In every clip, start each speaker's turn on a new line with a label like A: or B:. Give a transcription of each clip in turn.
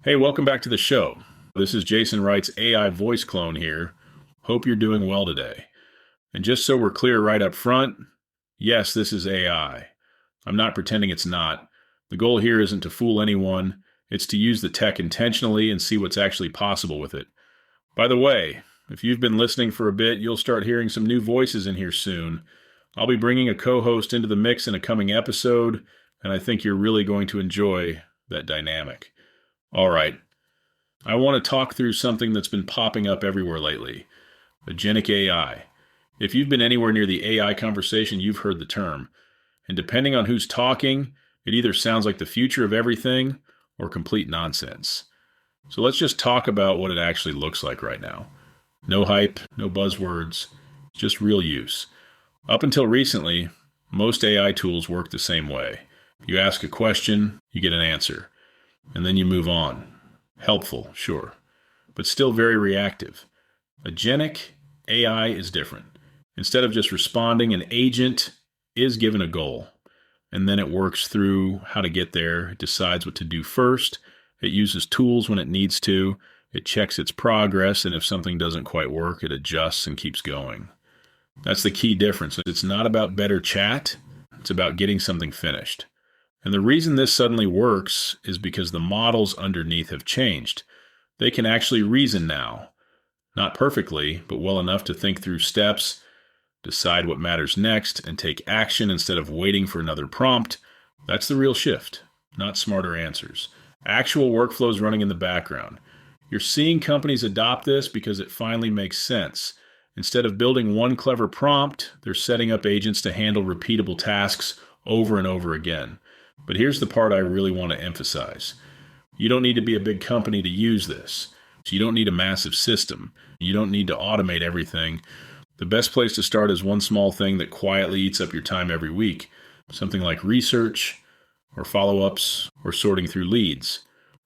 A: Hey, welcome back to the show. This is Jason Wright's AI voice clone here. Hope you're doing well today. And just so we're clear right up front, yes, this is AI. I'm not pretending it's not. The goal here isn't to fool anyone. It's to use the tech intentionally and see what's actually possible with it. By the way, if you've been listening for a bit, you'll start hearing some new voices in here soon. I'll be bringing a co-host into the mix in a coming episode, and I think you're really going to enjoy that dynamic. All right, I want to talk through something that's been popping up everywhere lately, Agentic AI. If you've been anywhere near the AI conversation, you've heard the term. And depending on who's talking, it either sounds like the future of everything or complete nonsense. So let's just talk about what it actually looks like right now. No hype, no buzzwords, just real use. Up until recently, most AI tools work the same way. You ask a question, you get an answer. And then you move on. Helpful, sure, but still very reactive. Agentic AI is different. Instead of just responding, an agent is given a goal, and then it works through how to get there. It decides what to do first. It uses tools when it needs to. It checks its progress, and if something doesn't quite work, it adjusts and keeps going. That's the key difference. It's not about better chat. It's about getting something finished. And the reason this suddenly works is because the models underneath have changed. They can actually reason now. Not perfectly, but well enough to think through steps, decide what matters next, and take action instead of waiting for another prompt. That's the real shift, not smarter answers. Actual workflows running in the background. You're seeing companies adopt this because it finally makes sense. Instead of building one clever prompt, they're setting up agents to handle repeatable tasks over and over again. But here's the part I really want to emphasize. You don't need to be a big company to use this. So you don't need a massive system. You don't need to automate everything. The best place to start is one small thing that quietly eats up your time every week. Something like research, or follow-ups, or sorting through leads.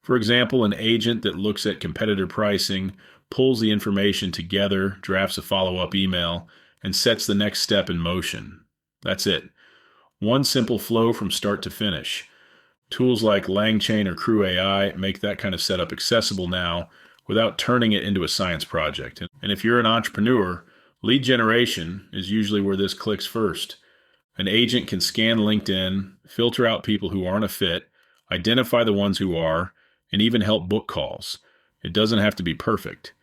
A: For example, an agent that looks at competitor pricing, pulls the information together, drafts a follow-up email, and sets the next step in motion. That's it. One simple flow from start to finish. Tools like LangChain or Crew AI make that kind of setup accessible now without turning it into a science project. And if you're an entrepreneur, lead generation is usually where this clicks first. An agent can scan LinkedIn, filter out people who aren't a fit, identify the ones who are, and even help book calls. It doesn't have to be perfect.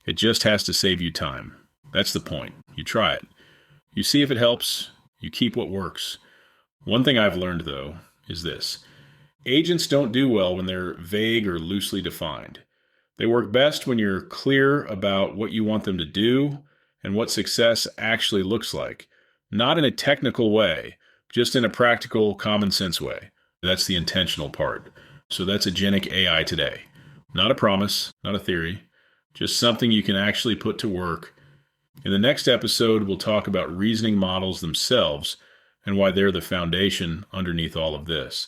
A: It just has to save you time. That's the point. You try it. You see if it helps. You keep what works. One thing I've learned, though, is this. Agents don't do well when they're vague or loosely defined. They work best when you're clear about what you want them to do and what success actually looks like. Not in a technical way, just in a practical, common sense way. That's the intentional part. So that's Agentic AI today. Not a promise, not a theory, just something you can actually put to work. In the next episode, we'll talk about reasoning models themselves and why they're the foundation underneath all of this.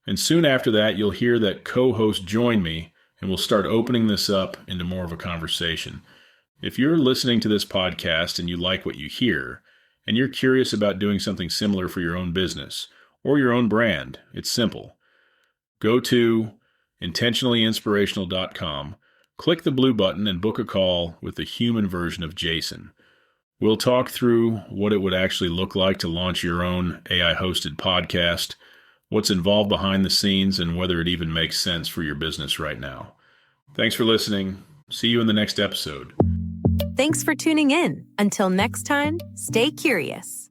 A: And soon after that, you'll hear that co-host join me, and we'll start opening this up into more of a conversation. If you're listening to this podcast and you like what you hear, and you're curious about doing something similar for your own business or your own brand, it's simple. Go to intentionallyinspirational.com, click the blue button, and book a call with the human version of Jason. We'll talk through what it would actually look like to launch your own AI-hosted podcast, what's involved behind the scenes, and whether it even makes sense for your business right now. Thanks for listening. See you in the next episode.
B: Thanks for tuning in. Until next time, stay curious.